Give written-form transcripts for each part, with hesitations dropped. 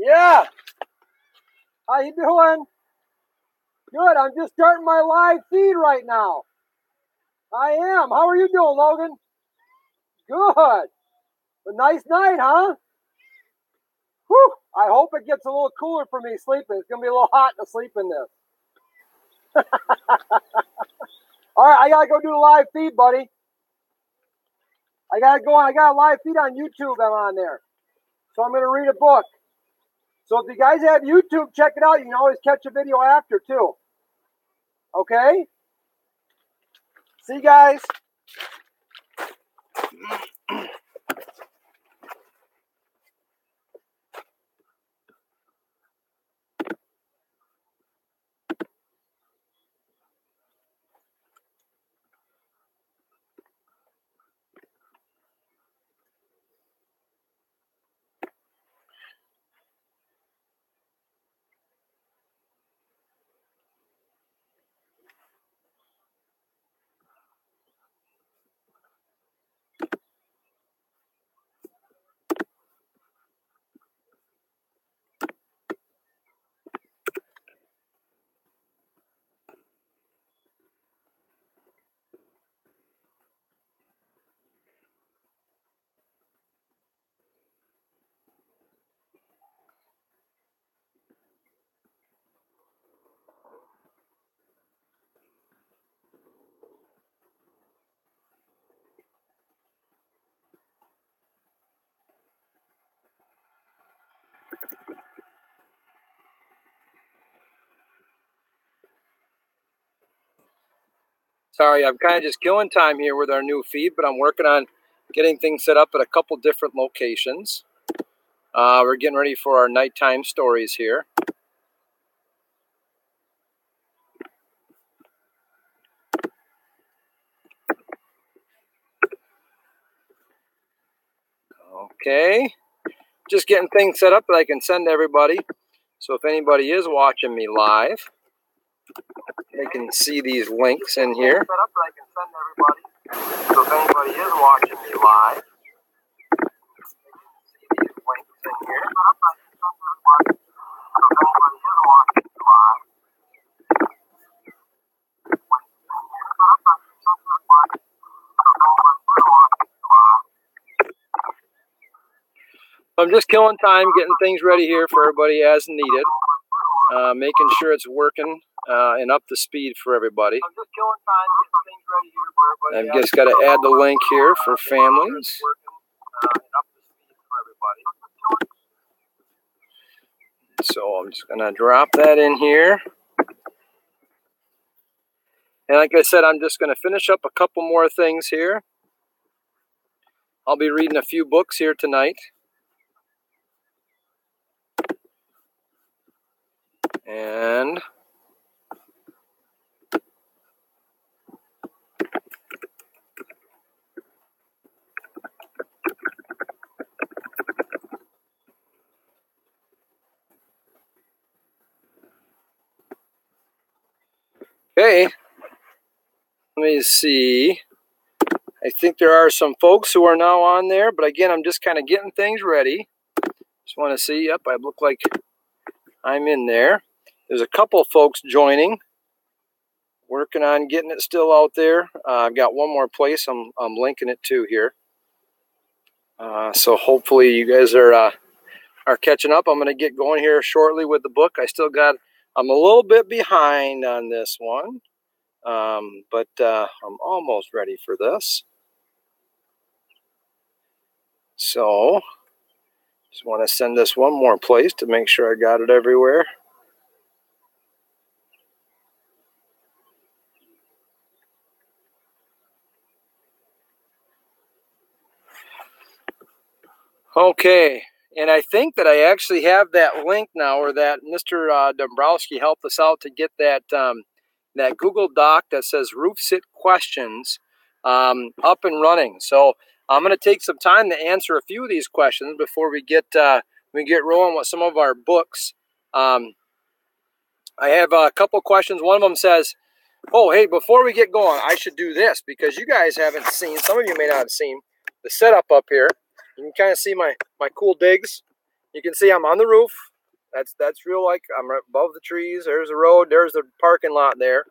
Yeah. How you doing? Good. I'm just starting my live feed right now. I am. How are you doing, Logan? Good. A nice night, huh? Whew. I hope it gets a little cooler for me sleeping. It's going to be a little hot to sleep in this. All right, I got to go do the live feed, buddy. I got to go on. I got a live feed on YouTube. I'm on there. So I'm going to read a book. So if you guys have YouTube, check it out. You can always catch a video after, too. Okay? See you guys. Sorry, I'm kind of just killing time here with our new feed, but I'm working on getting things set up at a couple different locations. We're getting ready for our nighttime stories here. Okay, just getting things set up that I can send to everybody. So if anybody is watching me live, they can see these links in here. So if anybody is watching me live, they can see these links in here. I'm just killing time, getting things ready here for everybody as needed, making sure it's working and up to speed for everybody. I'm just killing time, getting things ready here for everybody. I've just got to add the link here for families. So I'm just going to drop that in here. And like I said, I'm just going to finish up a couple more things here. I'll be reading a few books here tonight. And okay, let me see. I think there are some folks who are now on there, but again, I'm just kind of getting things ready. Just want to see, yep, I look like I'm in there. There's a couple folks joining, working on getting it still out there. I've got one more place I'm linking it to here. So hopefully you guys are catching up. I'm going to get going here shortly with the book. I'm a little bit behind on this one, but I'm almost ready for this. So just want to send this one more place to make sure I got it everywhere. Okay, and I think that I actually have that link now, or that Mr. Dombrowski helped us out to get that that Google Doc that says Roofsit questions up and running. So I'm going to take some time to answer a few of these questions before we get rolling with some of our books. I have a couple questions. One of them says, "Oh, hey, before we get going, I should do this because you guys haven't seen. Some of you may not have seen the setup up here. You can kind of see my cool digs. You can see I'm on the roof. That's real, like I'm right above the trees. There's the road. There's the parking lot there.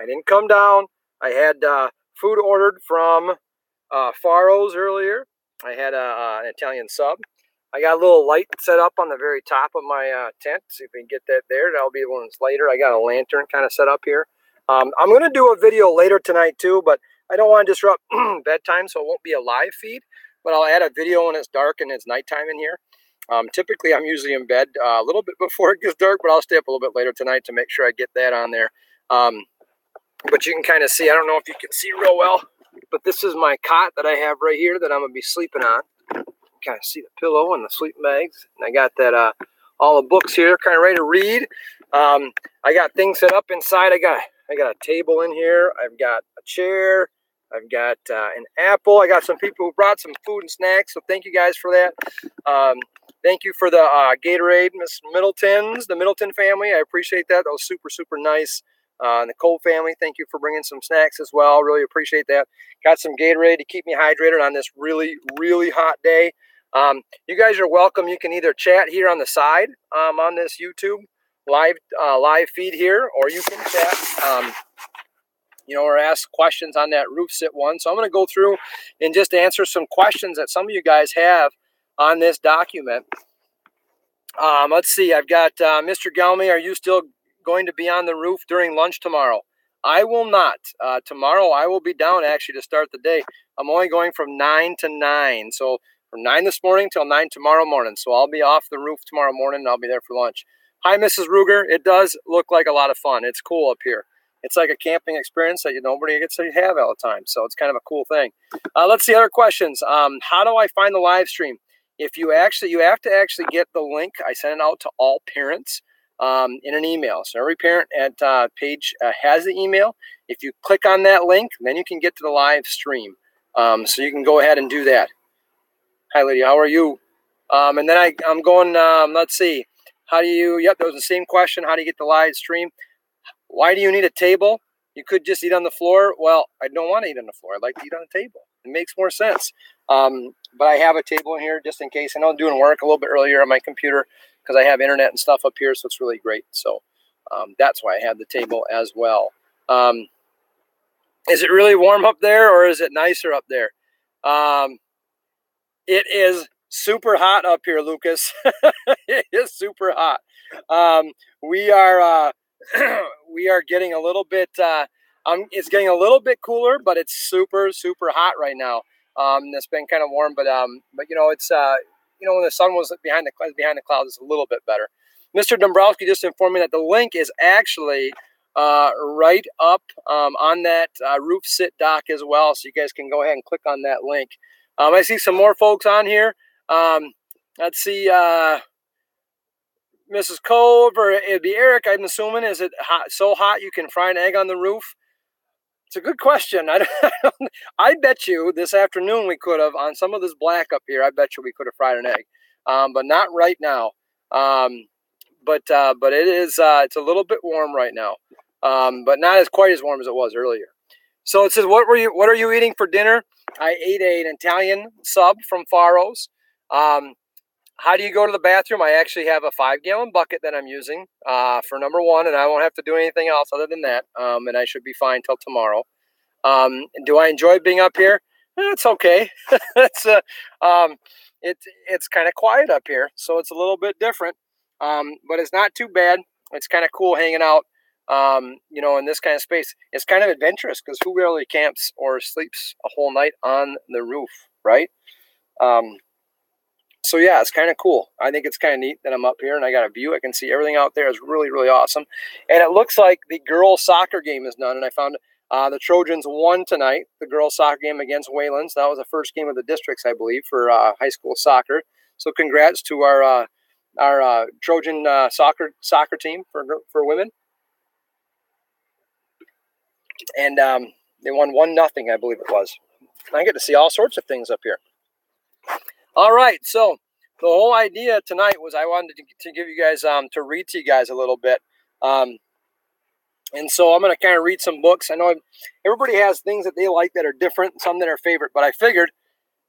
I didn't come down. I had food ordered from Faro's earlier. I had an Italian sub. I got a little light set up on the very top of my tent. See if we can get that there. That'll be one later. I got a lantern kind of set up here. I'm going to do a video later tonight too, but I don't want to disrupt bedtime, so it won't be a live feed. But I'll add a video when it's dark and it's nighttime in here. Typically, I'm usually in bed a little bit before it gets dark, but I'll stay up a little bit later tonight to make sure I get that on there. But you can kind of see, I don't know if you can see real well, but this is my cot that I have right here that I'm going to be sleeping on. Kind of see the pillow and the sleeping bags. And I got that all the books here, kind of ready to read. I got things set up inside. I got a table in here. I've got a chair. I've got an apple. I got some people who brought some food and snacks, so thank you guys for that. Thank you for the Gatorade, Miss Middleton's, the Middleton family. I appreciate that. That was super, super nice. And the Cole family, thank you for bringing some snacks as well. Really appreciate that. Got some Gatorade to keep me hydrated on this really, really hot day. You guys are welcome. You can either chat here on the side on this YouTube live feed here, or you can chat, or ask questions on that Roofsit one. So I'm going to go through and just answer some questions that some of you guys have on this document. Let's see. I've got Mr. Gelmi. Are you still going to be on the roof during lunch tomorrow? I will not. Tomorrow I will be down actually to start the day. I'm only going from 9 to 9. So from 9 this morning till 9 tomorrow morning. So I'll be off the roof tomorrow morning and I'll be there for lunch. Hi, Mrs. Ruger. It does look like a lot of fun. It's cool up here. It's like a camping experience that nobody gets to have all the time. So it's kind of a cool thing. Let's see other questions. How do I find the live stream? If you have to actually get the link. I sent it out to all parents in an email. So every parent at page has the email. If you click on that link, then you can get to the live stream. So you can go ahead and do that. Hi, Lydia. How are you? And then I'm going, let's see. How do you, that was the same question. How do you get the live stream? Why do you need a table? You could just eat on the floor. Well, I don't want to eat on the floor. I'd like to eat on the table. It makes more sense. But I have a table in here just in case. I know I'm doing work a little bit earlier on my computer because I have internet and stuff up here, so it's really great. So that's why I have the table as well. Is it really warm up there, or is it nicer up there? It is super hot up here, Lucas. It is super hot. We are getting a little bit. It's getting a little bit cooler, but it's super, super hot right now. It's been kind of warm, but it's when the sun was behind the clouds, it's a little bit better. Mr. Dombrowski just informed me that the link is actually right up on that Roofsit doc as well, so you guys can go ahead and click on that link. I see some more folks on here. Let's see, Mrs. Cove, or it'd be Eric, I'm assuming. Is it hot, so hot you can fry an egg on the roof? It's a good question. I bet you this afternoon we could have, on some of this black up here, I bet you we could have fried an egg. But not right now. But it is, it's a little bit warm right now. But not as quite as warm as it was earlier. So it says, what are you eating for dinner? I ate an Italian sub from Faro's. How do you go to the bathroom? I actually have a 5-gallon bucket that I'm using for number one, and I won't have to do anything else other than that. And I should be fine till tomorrow. Do I enjoy being up here? It's okay. It's kind of quiet up here, so it's a little bit different. But it's not too bad. It's kind of cool hanging out. In this kind of space. It's kind of adventurous because who really camps or sleeps a whole night on the roof, right? So yeah, it's kind of cool. I think it's kind of neat that I'm up here and I got a view. I can see everything out there. It's really, really awesome. And it looks like the girls' soccer game is done. And I found the Trojans won tonight, the girls' soccer game against Waylands. That was the first game of the districts, I believe, for high school soccer. So congrats to our Trojan soccer team for women. And they won 1-0, I believe it was. I get to see all sorts of things up here. All right, so the whole idea tonight was I wanted to give you guys, to read to you guys a little bit. And so I'm going to kind of read some books. I know everybody has things that they like that are different, some that are favorite. But I figured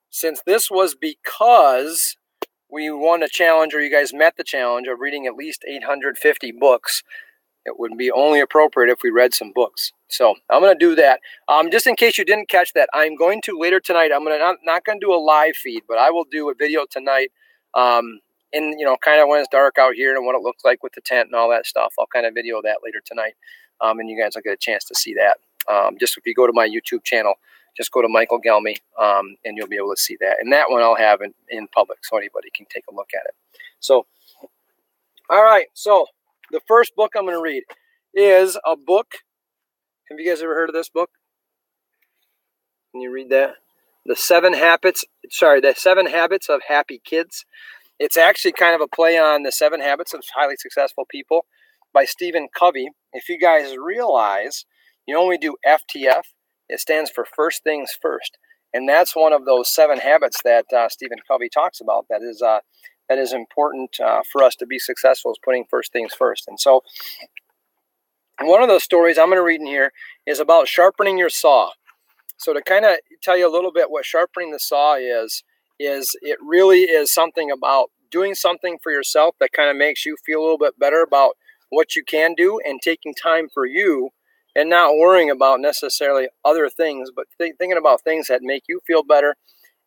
since this was because we won a challenge, or you guys met the challenge of reading at least 850 books. It would be only appropriate if we read some books. So I'm going to do that. Just in case you didn't catch that, I'm going to later tonight. I'm going to not going to do a live feed, but I will do a video tonight. Kind of when it's dark out here and what it looks like with the tent and all that stuff. I'll kind of video that later tonight, and you guys will get a chance to see that. Just if you go to my YouTube channel, just go to Michael Gelmi, and you'll be able to see that. And that one I'll have in public, so anybody can take a look at it. So, all right. So the first book I'm going to read is a book. Have you guys ever heard of this book? Can you read that? The Seven Habits of Happy Kids. It's actually kind of a play on the 7 Habits of Highly Successful People by Stephen Covey. If you guys realize, when we do FTF, it stands for First Things First. And that's one of those 7 habits that Stephen Covey talks about that is important for us to be successful, is putting first things first. And so one of those stories I'm going to read in here is about sharpening your saw. So to kind of tell you a little bit what sharpening the saw is it really is something about doing something for yourself that kind of makes you feel a little bit better about what you can do, and taking time for you and not worrying about necessarily other things, but thinking about things that make you feel better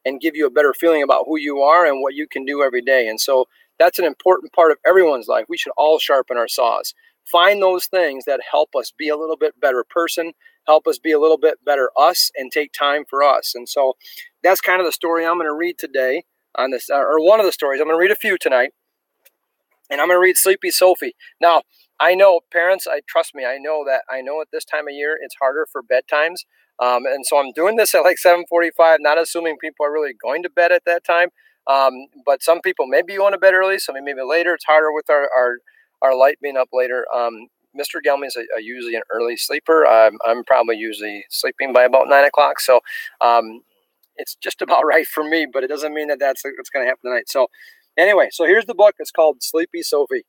and give you a better feeling about who you are and what you can do every day. And so that's an important part of everyone's life. We should all sharpen our saws. Find those things that help us be a little bit better person, help us be a little bit better us, and take time for us. And so that's kind of the story I'm going to read today on this, or one of the stories. I'm going to read a few tonight, and I'm going to read Sleepy Sophie. Now, I know, parents, trust me, I know at this time of year, it's harder for bedtimes. And so I'm doing this at like 7:45, not assuming people are really going to bed at that time. But some people maybe you want to bed early, so maybe later. It's harder with our light being up later. Mr. Gelmi is usually an early sleeper. I'm probably usually sleeping by about 9 o'clock. So it's just about right for me, but it doesn't mean that's what's going to happen tonight. So anyway, so here's the book. It's called Sleepy Sophie.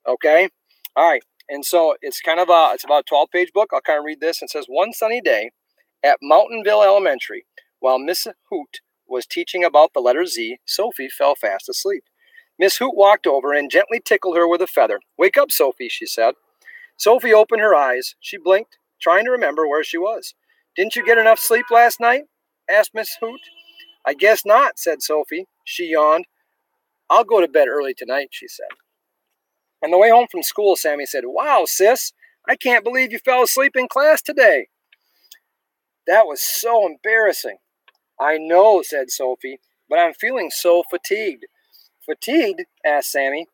Okay. All right. And so it's about a 12-page book. I'll kind of read this. It says, one sunny day at Mountainville Elementary, while Miss Hoot was teaching about the letter Z, Sophie fell fast asleep. Miss Hoot walked over and gently tickled her with a feather. Wake up, Sophie, she said. Sophie opened her eyes. She blinked, trying to remember where she was. Didn't you get enough sleep last night? Asked Miss Hoot. I guess not, said Sophie. She yawned. I'll go to bed early tonight, she said. On the way home from school, Sammy said, wow, sis, I can't believe you fell asleep in class today. That was so embarrassing. I know, said Sophie, but I'm feeling so fatigued. Fatigued? Asked Sammy.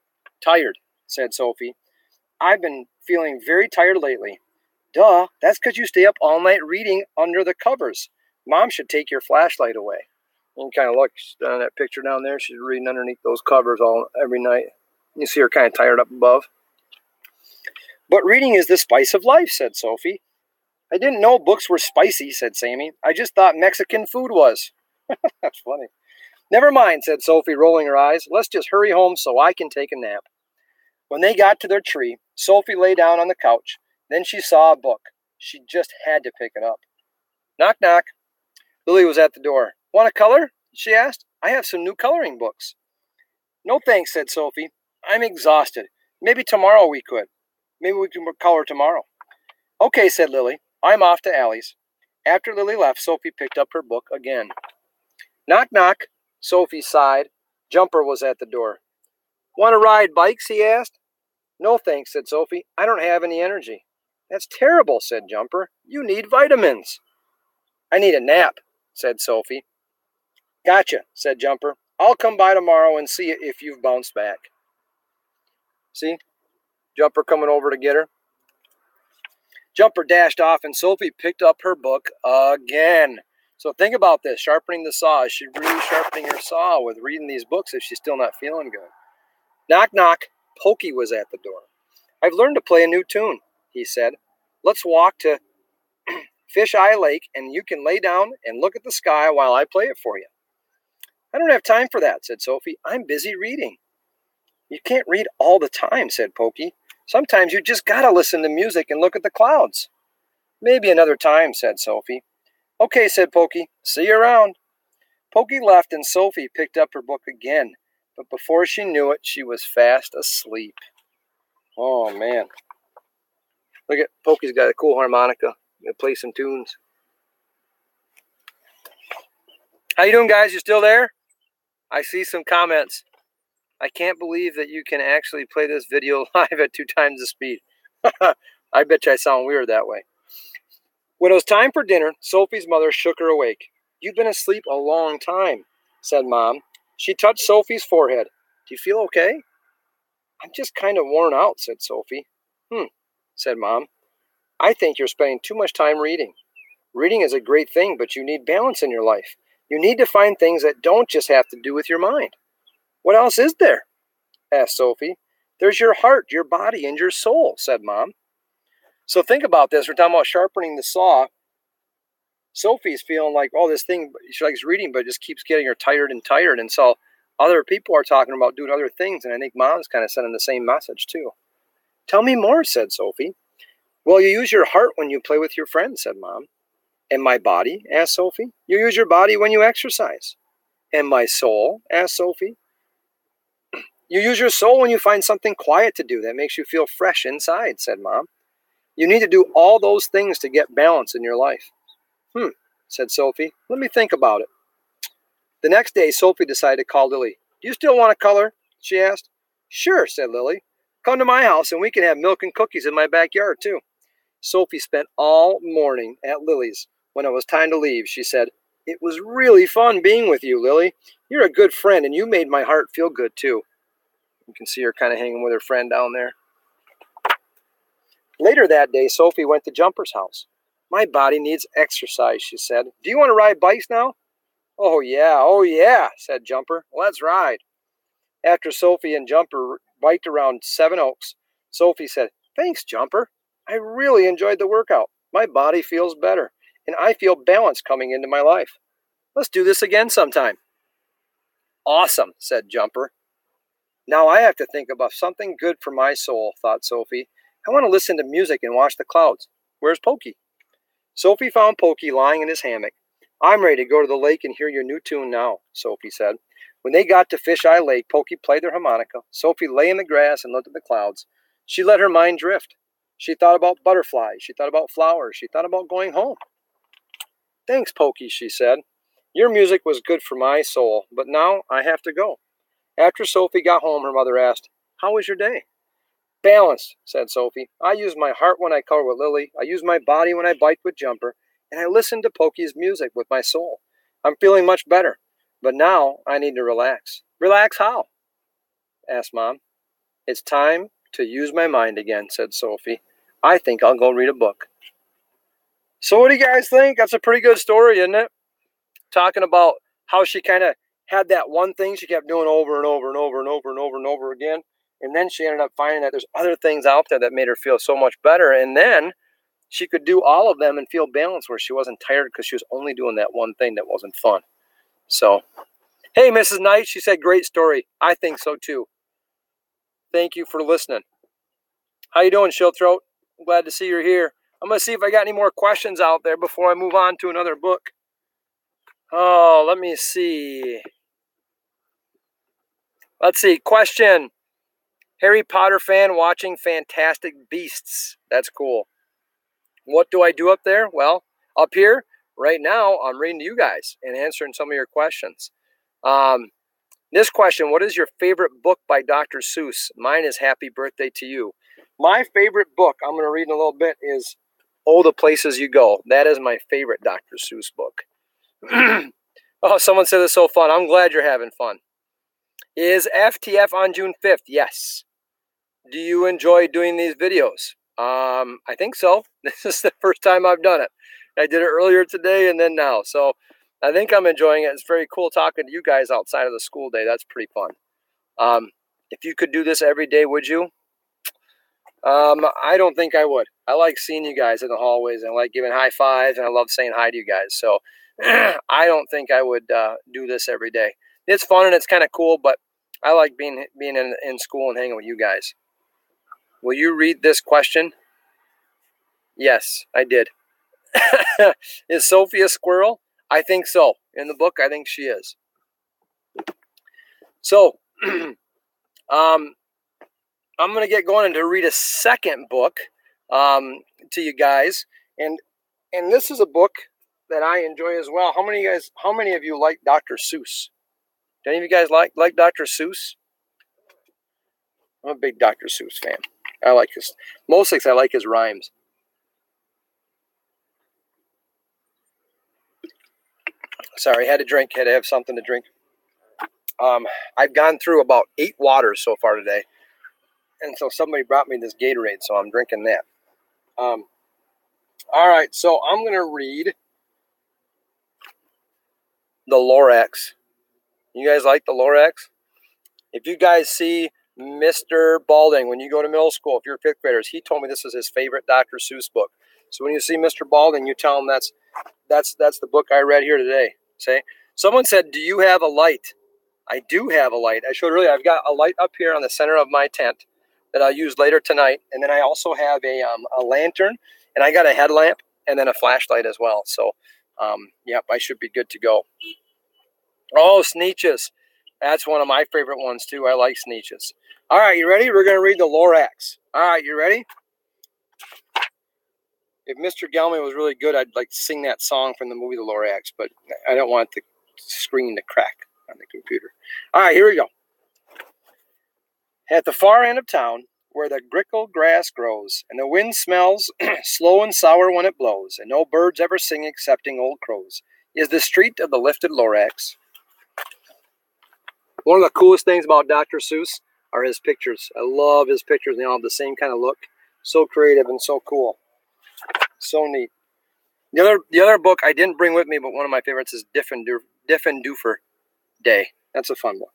Tired, said Sophie. I've been feeling very tired lately. Duh, that's because you stay up all night reading under the covers. Mom should take your flashlight away. You can kind of look on that picture down there. She's reading underneath those covers every night. You see her kind of tired up above. But reading is the spice of life, said Sophie. I didn't know books were spicy, said Sammy. I just thought Mexican food was. That's funny. Never mind, said Sophie, rolling her eyes. Let's just hurry home so I can take a nap. When they got to their tree, Sophie lay down on the couch. Then she saw a book. She just had to pick it up. Knock, knock. Lily was at the door. Want to color? She asked. I have some new coloring books. No thanks, said Sophie. I'm exhausted. Maybe tomorrow we could. Maybe we can color tomorrow. Okay, said Lily. I'm off to Allie's. After Lily left, Sophie picked up her book again. Knock, knock. Sophie sighed. Jumper was at the door. Want to ride bikes? He asked. No thanks, said Sophie. I don't have any energy. That's terrible, said Jumper. You need vitamins. I need a nap, said Sophie. Gotcha, said Jumper. I'll come by tomorrow and see if you've bounced back. See? Jumper coming over to get her. Jumper dashed off, and Sophie picked up her book again. So think about this, sharpening the saw. Is she really sharpening her saw with reading these books if she's still not feeling good? Knock, knock. Pokey was at the door. I've learned to play a new tune, he said. Let's walk to Fish Eye Lake, and you can lay down and look at the sky while I play it for you. I don't have time for that, said Sophie. I'm busy reading. You can't read all the time, said Pokey. Sometimes you just gotta listen to music and look at the clouds. Maybe another time, said Sophie. Okay, said Pokey. See you around. Pokey left, and Sophie picked up her book again. But before she knew it, she was fast asleep. Oh, man. Look at Pokey's got a cool harmonica. Gonna play some tunes. How you doing, guys? You still there? I see some comments. I can't believe that you can actually play this video live at 2 times the speed. I bet you I sound weird that way. When it was time for dinner, Sophie's mother shook her awake. You've been asleep a long time, said Mom. She touched Sophie's forehead. Do you feel okay? I'm just kind of worn out, said Sophie. Said Mom. I think you're spending too much time reading. Reading is a great thing, but you need balance in your life. You need to find things that don't just have to do with your mind. What else is there? Asked Sophie. There's your heart, your body, and your soul, said Mom. So think about this. We're talking about sharpening the saw. Sophie's feeling like, oh, this thing, she likes reading, but it just keeps getting her tired and tired. And so other people are talking about doing other things, and I think Mom's kind of sending the same message too. Tell me more, said Sophie. Well, you use your heart when you play with your friends, said Mom. And my body? Asked Sophie. You use your body when you exercise. And my soul? Asked Sophie. You use your soul when you find something quiet to do that makes you feel fresh inside, said Mom. You need to do all those things to get balance in your life. Said Sophie. Let me think about it. The next day, Sophie decided to call Lily. Do you still want to color? She asked. Sure, said Lily. Come to my house and we can have milk and cookies in my backyard, too. Sophie spent all morning at Lily's. When it was time to leave, she said, It was really fun being with you, Lily. You're a good friend, and you made my heart feel good, too. You can see her kind of hanging with her friend down there. Later that day, Sophie went to Jumper's house. My body needs exercise, she said. Do you want to ride bikes now? Oh, yeah, said Jumper. Let's ride. After Sophie and Jumper biked around Seven Oaks, Sophie said, Thanks, Jumper. I really enjoyed the workout. My body feels better, and I feel balance coming into my life. Let's do this again sometime. Awesome, said Jumper. Now I have to think about something good for my soul, thought Sophie. I want to listen to music and watch the clouds. Where's Pokey? Sophie found Pokey lying in his hammock. I'm ready to go to the lake and hear your new tune now, Sophie said. When they got to Fisheye Lake, Pokey played their harmonica. Sophie lay in the grass and looked at the clouds. She let her mind drift. She thought about butterflies. She thought about flowers. She thought about going home. Thanks, Pokey, she said. Your music was good for my soul, but now I have to go. After Sophie got home, her mother asked, How was your day? Balanced, said Sophie. I use my heart when I color with Lily. I use my body when I bike with Jumper. And I listen to Pokey's music with my soul. I'm feeling much better. But now I need to relax. Relax how? Asked Mom. It's time to use my mind again, said Sophie. I think I'll go read a book. So what do you guys think? That's a pretty good story, isn't it? Talking about how she kind of had that one thing she kept doing over and over and over and over and over and over again. And then she ended up finding that there's other things out there that made her feel so much better. And then she could do all of them and feel balanced where she wasn't tired because she was only doing that one thing that wasn't fun. So, hey, Mrs. Knight, she said, great story. I think so, too. Thank you for listening. How you doing, Shilthroat? I'm glad to see you're here. I'm going to see if I got any more questions out there before I move on to another book. Oh, let me see. Let's see. Question. Harry Potter fan watching Fantastic Beasts. That's cool. What do I do up there? Well, up here, right now, I'm reading to you guys and answering some of your questions. This question, what is your favorite book by Dr. Seuss? Mine is Happy Birthday to You. My favorite book, I'm going to read in a little bit, is Oh, the Places You Go. That is my favorite Dr. Seuss book. Oh, someone said it's so fun. I'm glad you're having fun. Is FTF on June 5th? Yes. Do you enjoy doing these videos? I think so. This is the first time I've done it. I did it earlier today and then now. So I think I'm enjoying it. It's very cool talking to you guys outside of the school day. That's pretty fun. If you could do this every day, would you? I don't think I would. I like seeing you guys in the hallways. And I like giving high fives, and I love saying hi to you guys. So I don't think I would do this every day. It's fun and it's kind of cool, but I like being in school and hanging with you guys. Will you read this question? Yes, I did. Is Sophie a squirrel? I think so. In the book, I think she is. So, I'm going to get going to read a second book to you guys, and this is a book that I enjoy as well. How many of you like Dr. Seuss? Do any of you guys like Dr. Seuss? I'm a big Dr. Seuss fan. I like his, mostly because I like his rhymes. Sorry, had to have something to drink. I've gone through about 8 waters so far today, and so somebody brought me this Gatorade, so I'm drinking that. All right, so I'm going to read the Lorax. You guys like the Lorax? If you guys see Mr. Balding when you go to middle school, if you're 5th graders, he told me this is his favorite Dr. Seuss book. So when you see Mr. Balding, you tell him that's the book I read here today. Say, someone said, "Do you have a light?" I do have a light. I showed earlier. I've got a light up here on the center of my tent that I'll use later tonight, and then I also have a lantern, and I got a headlamp, and then a flashlight as well. So, yep, I should be good to go. Oh, Sneetches. That's one of my favorite ones, too. I like Sneetches. All right, you ready? We're going to read the Lorax. All right, you ready? If Mr. Gelmi was really good, I'd like to sing that song from the movie The Lorax, but I don't want the screen to crack on the computer. All right, here we go. At the far end of town, where the grickle grass grows, and the wind smells slow and sour when it blows, and no birds ever sing excepting old crows, is the street of the lifted Lorax. One of the coolest things about Dr. Seuss are his pictures. I love his pictures. They all have the same kind of look. So creative and so cool. So neat. The other book I didn't bring with me, but one of my favorites is Diffendufer Day. That's a fun book.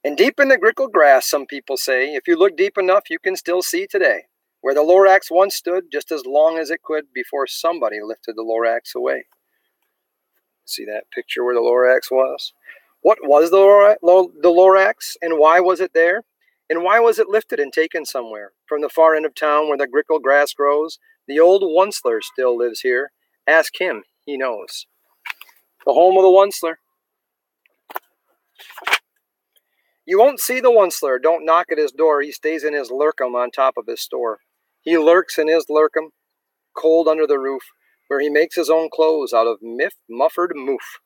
And deep in the grickle grass, some people say, if you look deep enough, you can still see today, where the Lorax once stood just as long as it could before somebody lifted the Lorax away. See that picture where the Lorax was? What was the Lorax, and why was it there? And why was it lifted and taken somewhere? From the far end of town where the grickle grass grows, the old Onceler still lives here. Ask him, he knows. The home of the Onceler. You won't see the Onceler. Don't knock at his door. He stays in his lurkum on top of his store. He lurks in his lurkum, cold under the roof, where he makes his own clothes out of muffered moof.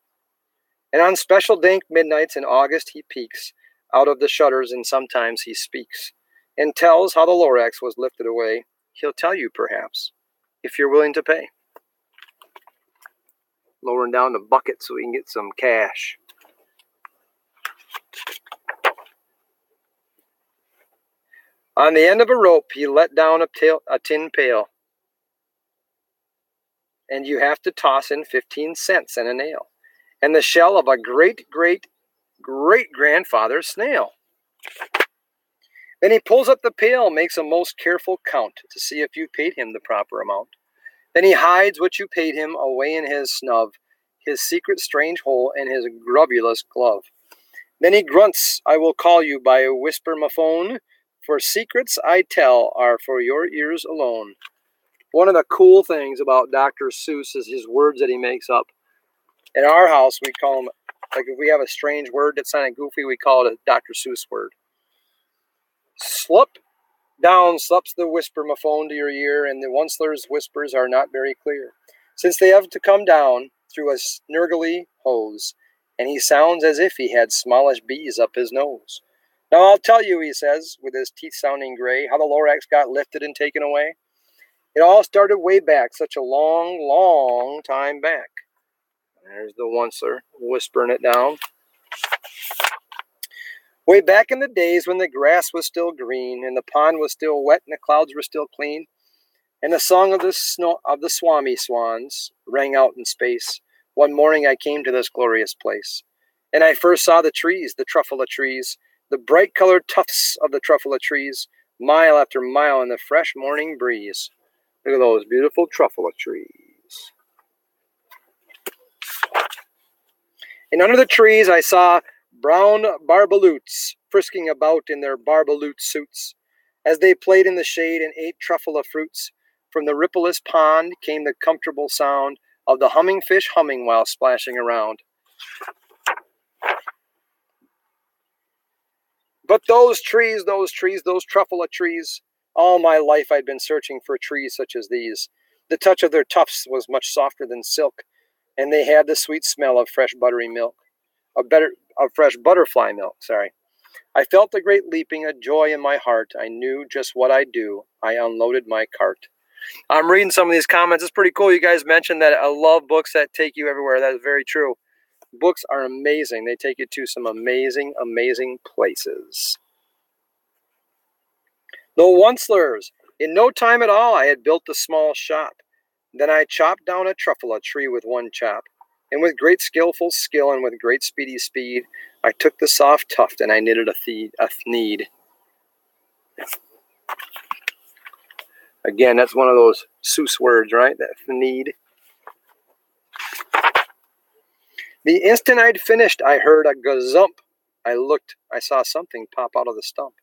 And on special dank midnights in August he peeks out of the shutters, and sometimes he speaks and tells how the Lorax was lifted away. He'll tell you, perhaps, if you're willing to pay. Lowering down the bucket so we can get some cash. On the end of a rope, he let down a tin pail, and you have to toss in 15 cents and a nail, and the shell of a great-great-great-grandfather's snail. Then he pulls up the pail, makes a most careful count to see if you paid him the proper amount. Then he hides what you paid him away in his snub, his secret strange hole, and his grubulous glove. Then he grunts, I will call you by a whisper-mophone, for secrets I tell are for your ears alone. One of the cool things about Dr. Seuss is his words that he makes up. In our house, we call them, like if we have a strange word that sounded goofy, we call it a Dr. Seuss word. Slup down slups the whisper-mophone to your ear, and the Onceler's whispers are not very clear, since they have to come down through a snurgly hose, and he sounds as if he had smallish bees up his nose. Now I'll tell you, he says, with his teeth sounding gray, how the Lorax got lifted and taken away. It all started way back, such a long, long time back. There's the Onceler, whispering it down. Way back in the days when the grass was still green, and the pond was still wet, and the clouds were still clean, and the song of the Swami swans rang out in space. One morning I came to this glorious place, and I first saw the trees, the truffula trees, the bright-colored tufts of the truffula trees, mile after mile in the fresh morning breeze. Look at those beautiful truffula trees. And under the trees I saw brown barbaloots frisking about in their barbaloot suits, as they played in the shade and ate truffula fruits. From the rippleless pond came the comfortable sound of the humming fish humming while splashing around. But those trees, those truffula trees, all my life I'd been searching for trees such as these. The touch of their tufts was much softer than silk, and they had the sweet smell of fresh buttery milk, of fresh butterfly milk, sorry. I felt a great leaping, a joy in my heart. I knew just what I'd do. I unloaded my cart. I'm reading some of these comments. It's pretty cool. You guys mentioned that I love books that take you everywhere. That is very true. Books are amazing. They take you to some amazing, amazing places. The Oncelers. In no time at all, I had built a small shop. Then I chopped down a truffula tree with one chop. And with great skillful skill and with great speedy speed, I took the soft tuft and I knitted a thneed. Again, that's one of those Seuss words, right? That thneed. The instant I'd finished, I heard a gazump. I looked. I saw something pop out of the stump.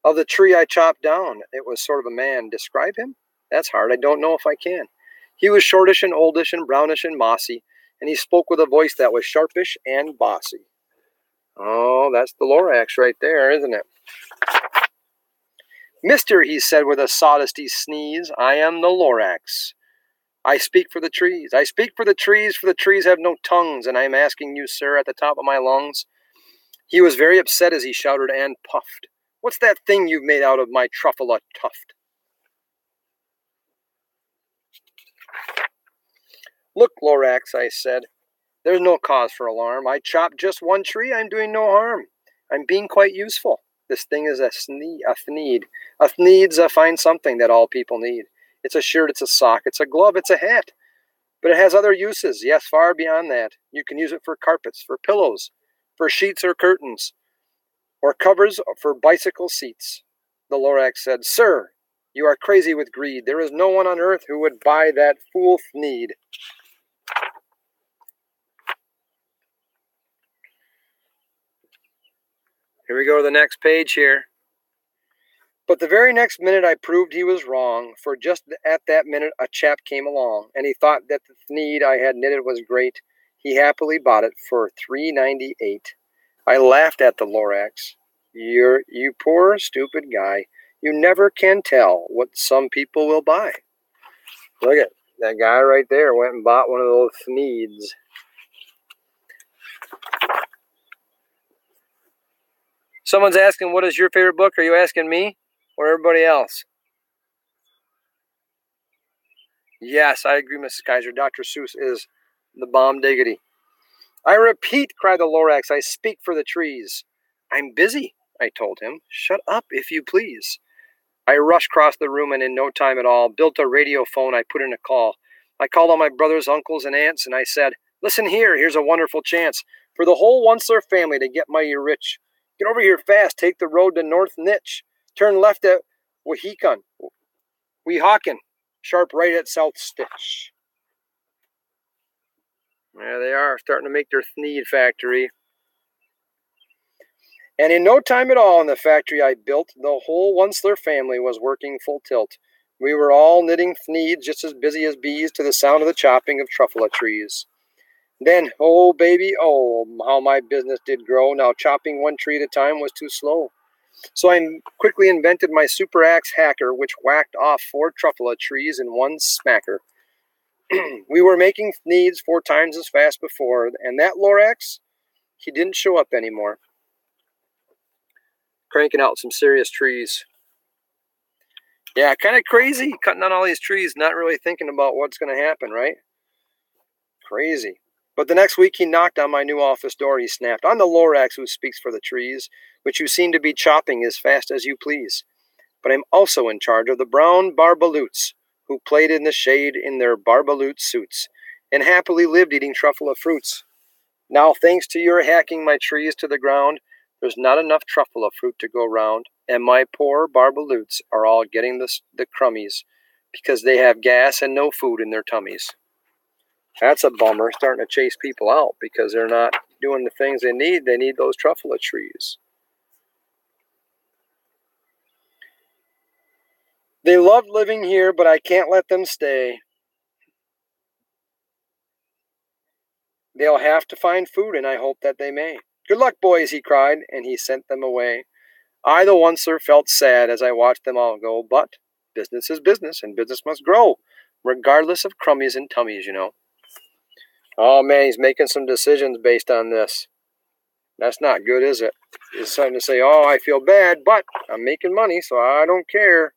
Of the tree I chopped down, it was sort of a man. Describe him? That's hard. I don't know if I can. He was shortish and oldish and brownish and mossy, and he spoke with a voice that was sharpish and bossy. Oh, that's the Lorax right there, isn't it? Mister, he said with a sawdusty sneeze, I am the Lorax. I speak for the trees. I speak for the trees have no tongues, and I am asking you, sir, at the top of my lungs. He was very upset as he shouted and puffed. What's that thing you've made out of my truffula tuft? Look, Lorax, I said, there's no cause for alarm. I chopped just one tree. I'm doing no harm. I'm being quite useful. This thing is a thneed. A thneed's a fine something that all people need. It's a shirt, it's a sock, it's a glove, it's a hat. But it has other uses, yes, far beyond that. You can use it for carpets, for pillows, for sheets or curtains, or covers for bicycle seats. The Lorax said, Sir, you are crazy with greed. There is no one on earth who would buy that fool thneed. Here we go to the next page here. But the very next minute I proved he was wrong, for just at that minute a chap came along, and he thought that the thneed I had knitted was great. He happily bought it for $3.98. I laughed at the Lorax. You poor stupid guy. You never can tell what some people will buy. Look at that guy right there went and bought one of those thneeds. Someone's asking, what is your favorite book? Are you asking me or everybody else? Yes, I agree, Mrs. Kaiser. Dr. Seuss is the bomb diggity. I repeat, cried the Lorax, I speak for the trees. I'm busy, I told him. Shut up, if you please. I rushed across the room and in no time at all built a radio phone. I put in a call. I called all my brothers, uncles, and aunts, and I said, listen here, here's a wonderful chance for the whole Onceler family to get mighty rich. Get over here fast, take the road to North Nitch. Turn left at Weehawken, sharp right at South Stitch. There they are, starting to make their thneed factory. And in no time at all in the factory I built, the whole Onceler family was working full tilt. We were all knitting thneeds just as busy as bees to the sound of the chopping of truffula trees. Then, oh baby, oh, how my business did grow. Now chopping one tree at a time was too slow. So I quickly invented my super axe hacker, which whacked off 4 truffula trees in one smacker. We were making thneeds 4 times as fast before, and that Lorax, he didn't show up anymore. Cranking out some serious trees. Yeah, kind of crazy, cutting down all these trees, not really thinking about what's going to happen, right? Crazy. But the next week he knocked on my new office door. He snapped, I'm the Lorax who speaks for the trees, which you seem to be chopping as fast as you please. But I'm also in charge of the brown barbaloots, who played in the shade in their barbaloot suits, and happily lived eating truffula fruits. Now, thanks to your hacking my trees to the ground, there's not enough truffula fruit to go round, and my poor barbaloots are all getting the crummies because they have gas and no food in their tummies. That's a bummer, starting to chase people out because they're not doing the things they need. They need those truffula trees. They love living here, but I can't let them stay. They'll have to find food, and I hope that they may. Good luck, boys, he cried, and he sent them away. I, the oncer, felt sad as I watched them all go, but business is business, and business must grow, regardless of crummies and tummies, you know. Oh, man, he's making some decisions based on this. That's not good, is it? He's starting to say, oh, I feel bad, but I'm making money, so I don't care.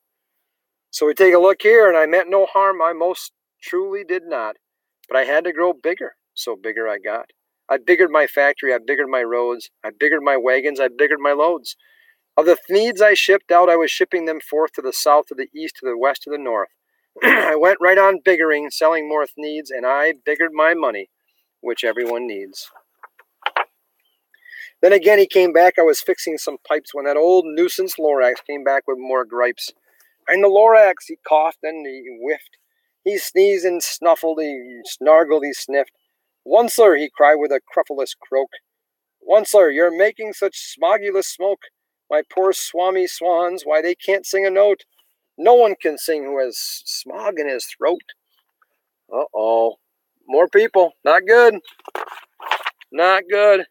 So we take a look here, and I meant no harm. I most truly did not. But I had to grow bigger, so bigger I got. I biggered my factory, I biggered my roads, I biggered my wagons, I biggered my loads. Of the needs I shipped out, I was shipping them forth to the south, to the east, to the west, to the north. I went right on biggering, selling more needs, and I biggered my money, which everyone needs. Then again he came back. I was fixing some pipes when that old nuisance Lorax came back with more gripes. I'm the Lorax, he coughed and he whiffed. He sneezed and snuffled, he snargled, he sniffed. Onceler, he cried with a cruffulous croak. Onceler, you're making such smogulous smoke. My poor swami swans, why they can't sing a note. No one can sing who has smog in his throat. Uh-oh. More people. Not good. Not good.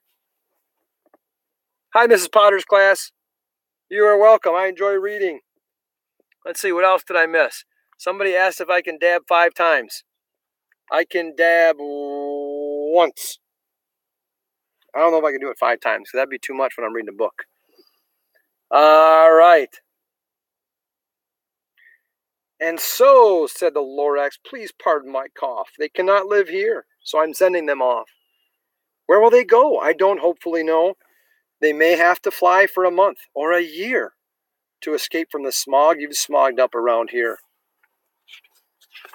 Hi, Mrs. Potter's class. You are welcome. I enjoy reading. Let's see, what else did I miss? Somebody asked if I can dab 5 times. I can dab once. I don't know if I can do it 5 times, because that'd be too much when I'm reading a book. All right. And so, said the Lorax, please pardon my cough. They cannot live here, so I'm sending them off. Where will they go? I don't hopefully know. They may have to fly for a month or a year to escape from the smog you've smogged up around here.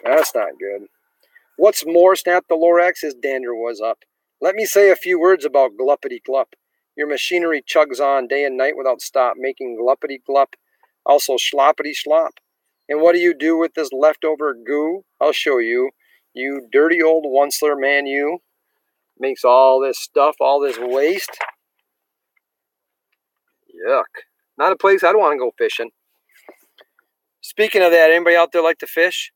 That's not good. What's more, snapped the Lorax, his dander was up. Let me say a few words about gluppity glup. Your machinery chugs on day and night without stop, making gluppity glup, also sloppity slop. And what do you do with this leftover goo? I'll show you. You dirty old onceler man, you. Makes all this stuff, all this waste. Yuck. Not a place I'd want to go fishing. Speaking of that, anybody out there like to fish?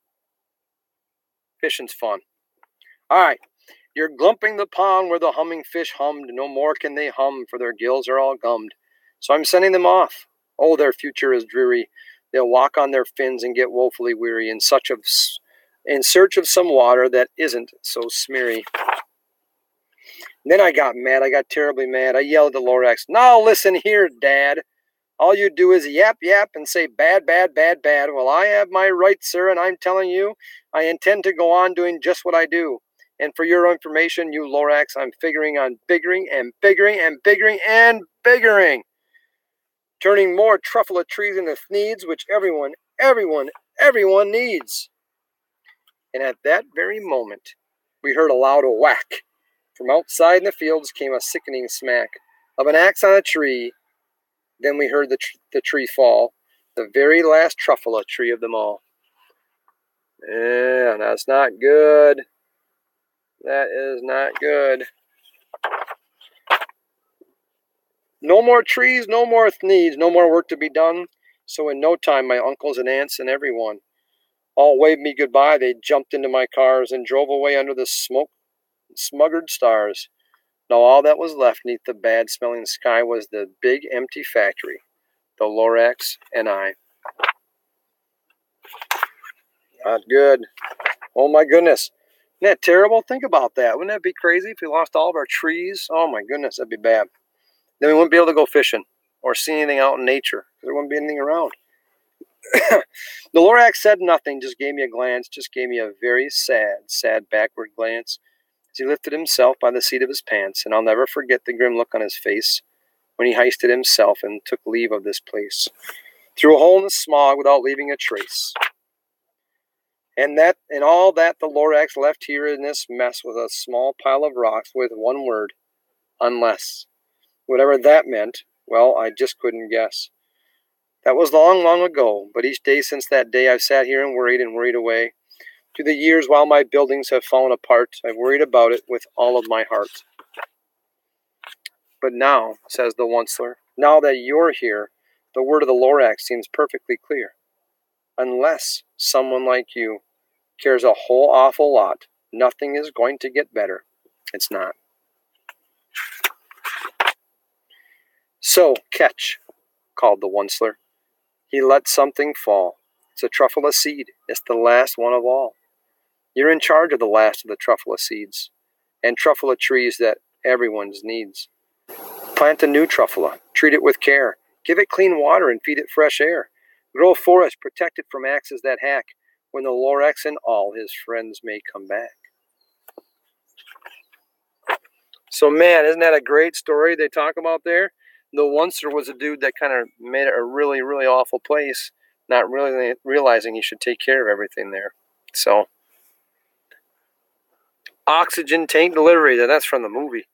Fishing's fun. All right. You're glumping the pond where the humming fish hummed. No more can they hum, for their gills are all gummed. So I'm sending them off. Oh, their future is dreary. They'll walk on their fins and get woefully weary in search of some water that isn't so smeary. And then I got mad. I got terribly mad. I yelled at the Lorax, now listen here, Dad. All you do is yap, yap, and say bad, bad, bad, bad. Well, I have my rights, sir, and I'm telling you, I intend to go on doing just what I do. And for your information, you Lorax, I'm figuring on biggering and biggering and biggering and biggering. Turning more truffle trees into needs, which everyone needs. And at that very moment, we heard a loud whack. From outside in the fields came a sickening smack of an axe on a tree. Then we heard the tree fall, the very last truffle tree of them all. Yeah, that's not good. That is not good. No more trees, no more needs, no more work to be done. So in no time, my uncles and aunts and everyone all waved me goodbye. They jumped into my cars and drove away under the smuggered stars. Now all that was left neath the bad-smelling sky was the big empty factory, the Lorax and I. Not good. Oh my goodness. Isn't that terrible? Think about that. Wouldn't that be crazy if we lost all of our trees? Oh my goodness, that'd be bad. Then we wouldn't be able to go fishing or see anything out in nature because there wouldn't be anything around. The Lorax said nothing, just gave me a glance, just gave me a very sad backward glance as he lifted himself by the seat of his pants, and I'll never forget the grim look on his face when he hoisted himself and took leave of this place, through a hole in the smog without leaving a trace. And all that the Lorax left here in this mess was a small pile of rocks with one word, unless. Whatever that meant, well, I just couldn't guess. That was long, long ago, but each day since that day I've sat here and worried away. Through the years while my buildings have fallen apart, I've worried about it with all of my heart. But now, says the onceler, now that you're here, the word of the Lorax seems perfectly clear. Unless someone like you cares a whole awful lot, nothing is going to get better. It's not. So, catch. called the Onceler. He let something fall. It's a truffula seed. It's the last one of all. You're in charge of the last of the truffula seeds and truffula trees that everyone's needs. Plant a new truffula. Treat it with care. Give it clean water and feed it fresh air. Grow a forest, protect it from axes that hack, when the Lorax and all his friends may come back. So, man, isn't that a great story they talk about there? The Onceler was a dude that kind of made it a really, really awful place, not really realizing he should take care of everything there. So, oxygen tank delivery, that's from the movie.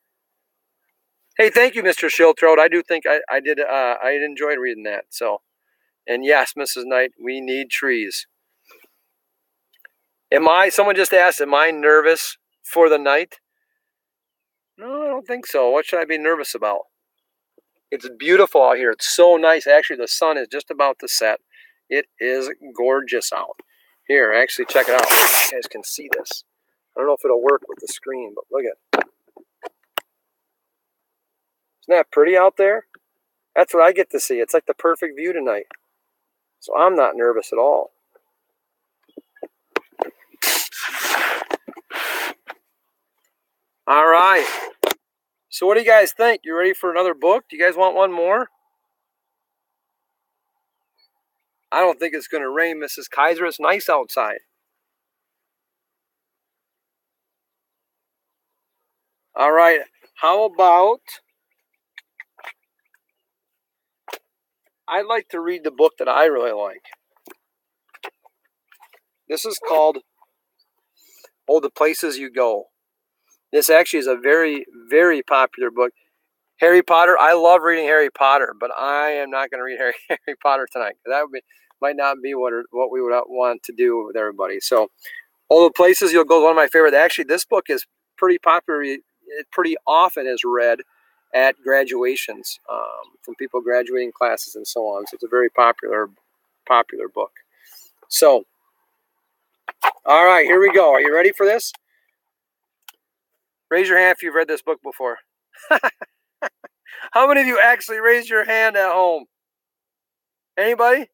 Hey, thank you, Mr. Shiltroad. I do think I did. I enjoyed reading that. So, and yes, Mrs. Knight, we need trees. Someone just asked, am I nervous for the night? No, I don't think so. What should I be nervous about? It's beautiful out here. It's so nice. Actually, the sun is just about to set. It is gorgeous out. Here, actually, check it out. You guys can see this. I don't know if it'll work with the screen, but look at it. Isn't that pretty out there? That's what I get to see. It's like the perfect view tonight. So I'm not nervous at all. All right. So what do you guys think? You ready for another book? Do you guys want one more? I don't think it's going to rain, Mrs. Kaiser. It's nice outside. All right. How about... I'd like to read the book that I really like. This is called Oh, the Places You Go. This actually is a very, very popular book. Harry Potter, I love reading Harry Potter, but I am not going to read Harry Potter tonight. That might not be what we would want to do with everybody. So, All the Places You'll Go is one of my favorite. Actually, this book is pretty popular. It pretty often is read at graduations from people graduating classes and so on. So it's a very popular book. So, all right, here we go. Are you ready for this? Raise your hand if you've read this book before. How many of you actually raised your hand at home? Anybody?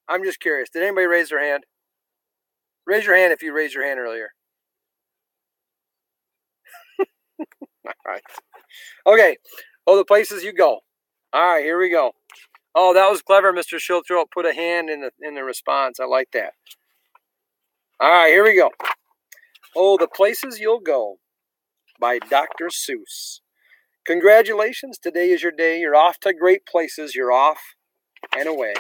I'm just curious. Did anybody raise their hand? Raise your hand if you raised your hand earlier. All right. Okay. Oh, the places you go. All right, here we go. Oh, that was clever, Mr. Shiltrow. Put a hand in the response. I like that. All right, here we go. Oh, the Places You'll Go by Dr. Seuss. Congratulations. Today is your day. You're off to great places. You're off and away.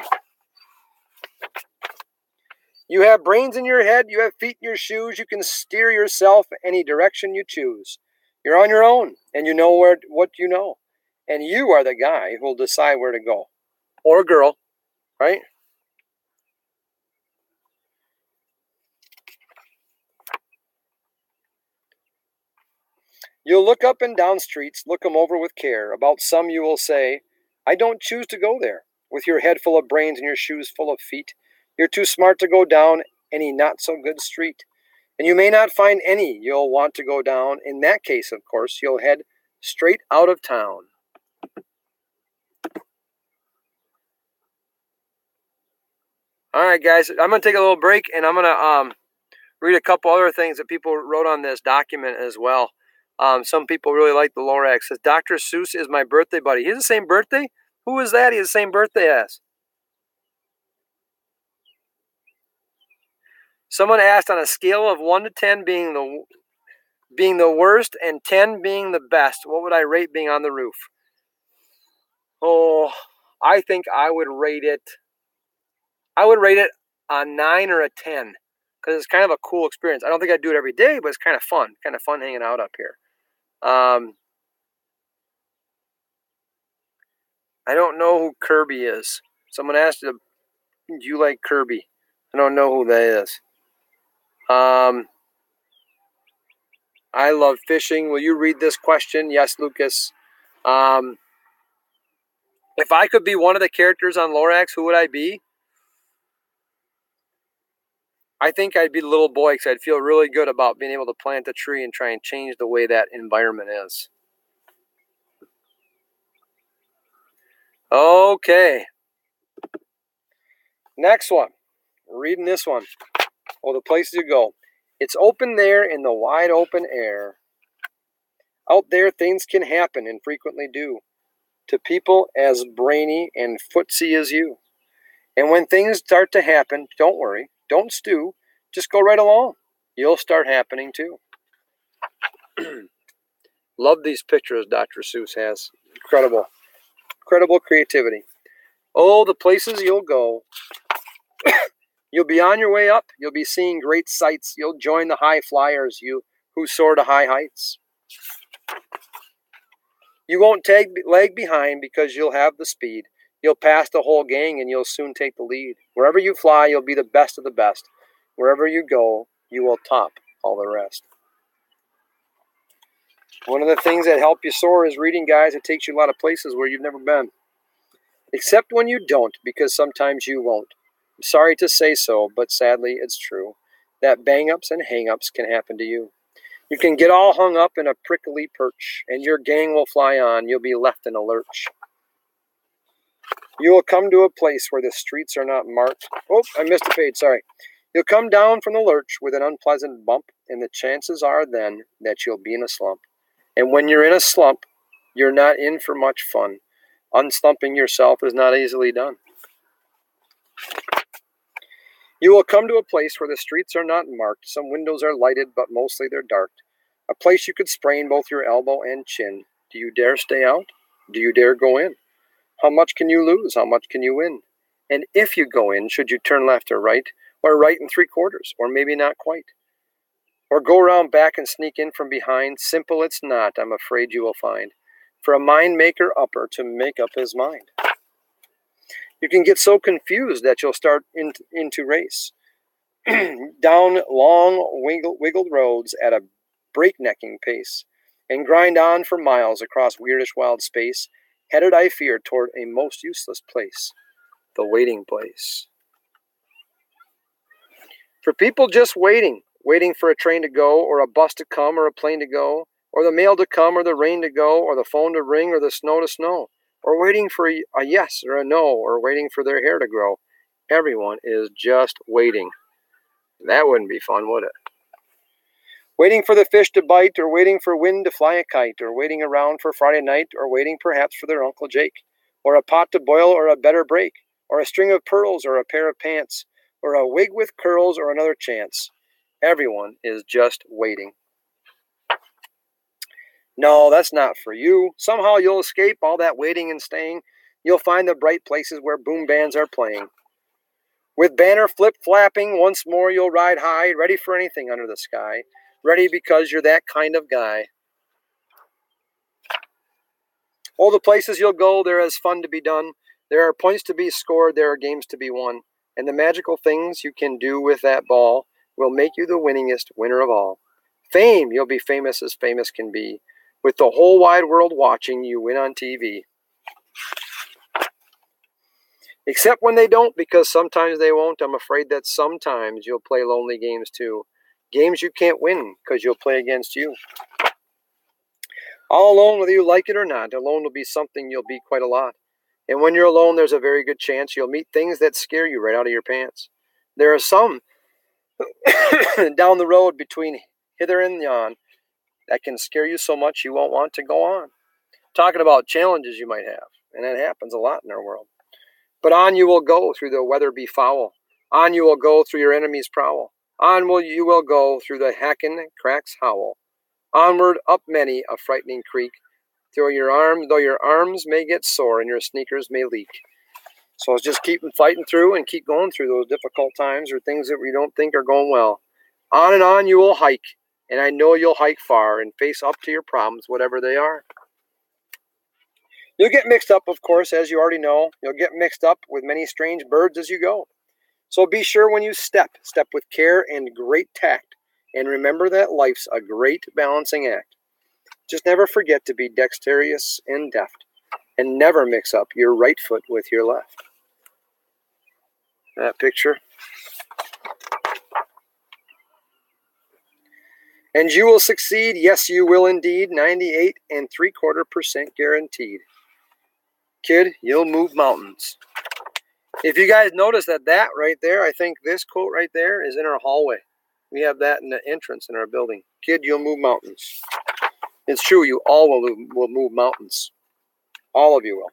You have brains in your head. You have feet in your shoes. You can steer yourself any direction you choose. You're on your own, and you know what you know. And you are the guy who will decide where to go. Or girl, right? You'll look up and down streets, look them over with care. About some you will say, I don't choose to go there. With your head full of brains and your shoes full of feet, you're too smart to go down any not-so-good street. And you may not find any you'll want to go down. In that case, of course, you'll head straight out of town. All right, guys, I'm going to take a little break, and I'm going to read a couple other things that people wrote on this document as well. Some people really like the Lorax. It says, Dr. Seuss is my birthday buddy. He has the same birthday? Who is that he has the same birthday as? Someone asked, on a scale of 1 to 10 being the worst and 10 being the best, what would I rate being on the roof? Oh, I think I would rate it a 9 or a 10 because it's kind of a cool experience. I don't think I'd do it every day, but it's kind of fun hanging out up here. I don't know who Kirby is. Someone asked, do you like Kirby? I don't know who that is. I love fishing. Will you read this question? Yes, Lucas. If I could be one of the characters on Lorax, who would I be? I think I'd be the little boy because I'd feel really good about being able to plant a tree and try and change the way that environment is. Okay. Next one. Reading this one. Oh, the places you go. It's open there in the wide open air. Out there things can happen and frequently do to people as brainy and footsy as you. And when things start to happen, don't worry, don't stew, just go right along. You'll start happening too. Love these pictures Dr. Seuss has. Incredible creativity. Oh, the places you'll go. You'll be on your way up. You'll be seeing great sights. You'll join the high flyers, who soar to high heights. You won't lag behind because you'll have the speed. You'll pass the whole gang and you'll soon take the lead. Wherever you fly, you'll be the best of the best. Wherever you go, you will top all the rest. One of the things that help you soar is reading, guys. It takes you a lot of places where you've never been. Except when you don't, because sometimes you won't. I'm sorry to say so, but sadly it's true. That bang-ups and hang-ups can happen to you. You can get all hung up in a prickly perch, and your gang will fly on. You'll be left in a lurch. You will come to a place where the streets are not marked. Oh, I missed a page, sorry. You'll come down from the lurch with an unpleasant bump, and the chances are then that you'll be in a slump. And when you're in a slump, you're not in for much fun. Unslumping yourself is not easily done. You will come to a place where the streets are not marked. Some windows are lighted, but mostly they're dark. A place you could sprain both your elbow and chin. Do you dare stay out? Do you dare go in? How much can you lose? How much can you win? And if you go in, should you turn left or right and 3/4, or maybe not quite? Or go around back and sneak in from behind? Simple it's not, I'm afraid you will find, for a mind maker upper to make up his mind. You can get so confused that you'll start into race. Down long, wiggled roads at a breaknecking pace, and grind on for miles across weirdish wild space, headed, I fear, toward a most useless place, the waiting place. For people just waiting for a train to go, or a bus to come, or a plane to go, or the mail to come, or the rain to go, or the phone to ring, or the snow to snow, or waiting for a yes or a no, or waiting for their hair to grow. Everyone is just waiting. That wouldn't be fun, would it? Waiting for the fish to bite, or waiting for wind to fly a kite, or waiting around for Friday night, or waiting perhaps for their Uncle Jake, or a pot to boil, or a better break, or a string of pearls, or a pair of pants, or a wig with curls, or another chance. Everyone is just waiting. No, that's not for you. Somehow you'll escape all that waiting and staying. You'll find the bright places where boom bands are playing. With banner flip-flapping, once more you'll ride high, ready for anything under the sky. Ready because you're that kind of guy. All the places you'll go, there is fun to be done. There are points to be scored, there are games to be won. And the magical things you can do with that ball will make you the winningest winner of all. Fame, you'll be famous as famous can be. With the whole wide world watching you win on TV. Except when they don't, because sometimes they won't. I'm afraid that sometimes you'll play lonely games too. Games you can't win because you'll play against you. All alone, whether you like it or not, alone will be something you'll be quite a lot. And when you're alone, there's a very good chance you'll meet things that scare you right out of your pants. There are some down the road between hither and yon that can scare you so much you won't want to go on. Talking about challenges you might have, and that happens a lot in our world. But on you will go through the weather be foul. On you will go through your enemy's prowl. You will go through the hackin' cracks howl. Onward up many a frightening creek. Though your arms may get sore and your sneakers may leak. So just keep fighting through and keep going through those difficult times or things that we don't think are going well. On and on you will hike, and I know you'll hike far and face up to your problems, whatever they are. You'll get mixed up, of course, as you already know. You'll get mixed up with many strange birds as you go. So be sure when you step with care and great tact, and remember that life's a great balancing act. Just never forget to be dexterous and deft, and never mix up your right foot with your left. That picture. And you will succeed. Yes, you will indeed. 98 3/4% guaranteed. Kid, you'll move mountains. If you guys notice that right there, I think this quote right there is in our hallway. We have that in the entrance in our building. Kid, you'll move mountains. It's true, you all will move mountains. All of you will.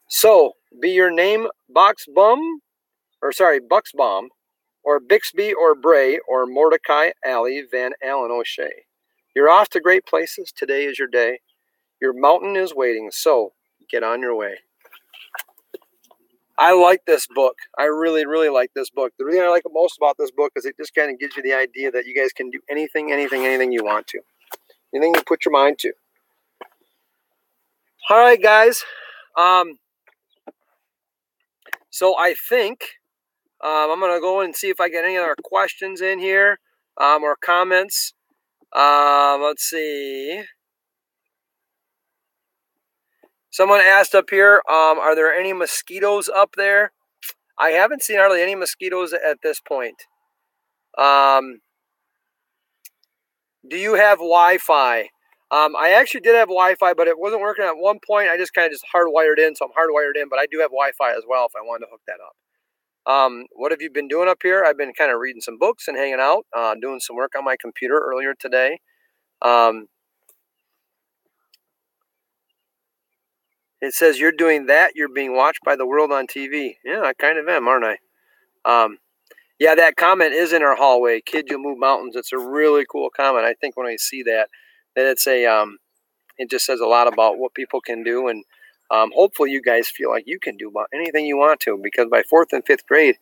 So, be your name Buxbaum, or Bixby, or Bray, or Mordecai Alley Van Allen O'Shea. You're off to great places. Today is your day. Your mountain is waiting, so get on your way. I like this book. I really, really like this book. The reason I like it most about this book is it just kind of gives you the idea that you guys can do anything you want to. Anything you put your mind to. All right, guys. So I think I'm going to go and see if I get any other questions in here or comments. Let's see. Someone asked up here, are there any mosquitoes up there? I haven't seen hardly any mosquitoes at this point. Do you have Wi-Fi? I actually did have Wi-Fi, but it wasn't working at one point. I just kind of hardwired in, so I'm hardwired in, but I do have Wi-Fi as well if I wanted to hook that up. What have you been doing up here? I've been kind of reading some books and hanging out, doing some work on my computer earlier today. It says you're doing that. You're being watched by the world on TV. Yeah, I kind of am, aren't I? Yeah, that comment is in our hallway. Kid, you'll move mountains. It's a really cool comment. I think when I see that it's it just says a lot about what people can do, and hopefully you guys feel like you can do about anything you want to, because by 4th and 5th grade,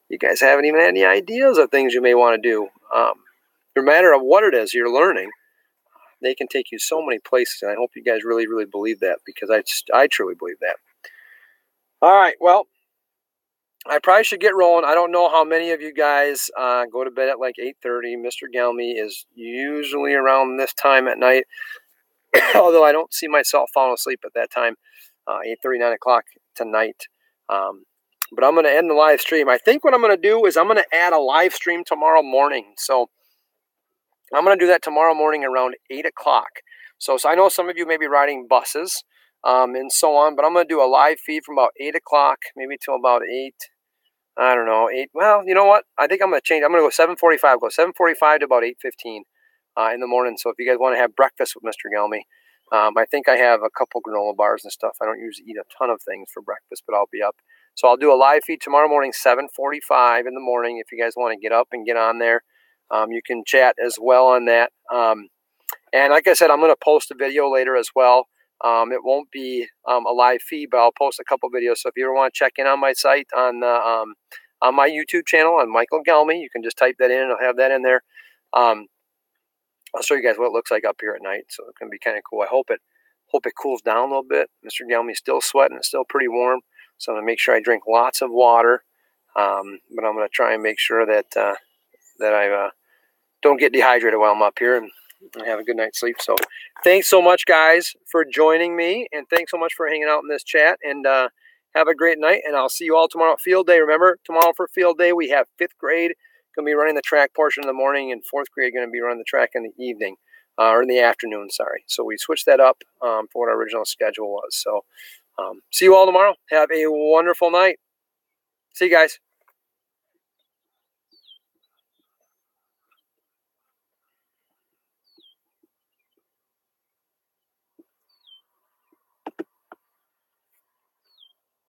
you guys haven't even had any ideas of things you may want to do. No matter of what it is you're learning, they can take you so many places, and I hope you guys really, really believe that, because I truly believe that. All right, well, I probably should get rolling. I don't know how many of you guys go to bed at like 8:30. Mr. Gelmi is usually around this time at night, although I don't see myself falling asleep at that time, 8:30, 9 o'clock tonight. But I'm going to end the live stream. I think what I'm going to do is I'm going to add a live stream tomorrow morning. So I'm going to do that tomorrow morning around 8 o'clock. So I know some of you may be riding buses and so on, but I'm going to do a live feed from about 8 o'clock, maybe till about 8. I don't know, 8. Well, you know what? I think I'm going to change. I'm going to go 7:45. Go 7:45 to about 8:15 in the morning. So if you guys want to have breakfast with Mr. Gelmi, I think I have a couple granola bars and stuff. I don't usually eat a ton of things for breakfast, but I'll be up. So I'll do a live feed tomorrow morning, 7:45 in the morning. If you guys want to get up and get on there, you can chat as well on that. And like I said, I'm going to post a video later as well. It won't be a live feed, but I'll post a couple videos. So if you ever want to check in on my site on my YouTube channel on Michael Gelmi, you can just type that in and I'll have that in there. I'll show you guys what it looks like up here at night. So it's going to be kind of cool. I hope it cools down a little bit. Mr. Gelmi's still sweating. It's still pretty warm. So I'm going to make sure I drink lots of water. But I'm going to try and make sure that I don't get dehydrated while I'm up here and have a good night's sleep. So thanks so much, guys, for joining me. And thanks so much for hanging out in this chat. And have a great night. And I'll see you all tomorrow at field day. Remember, tomorrow for field day, we have 5th grade going to be running the track portion in the morning, and 4th grade going to be running the track in the evening, or in the afternoon, sorry. So we switched that up for what our original schedule was. So see you all tomorrow. Have a wonderful night. See you guys.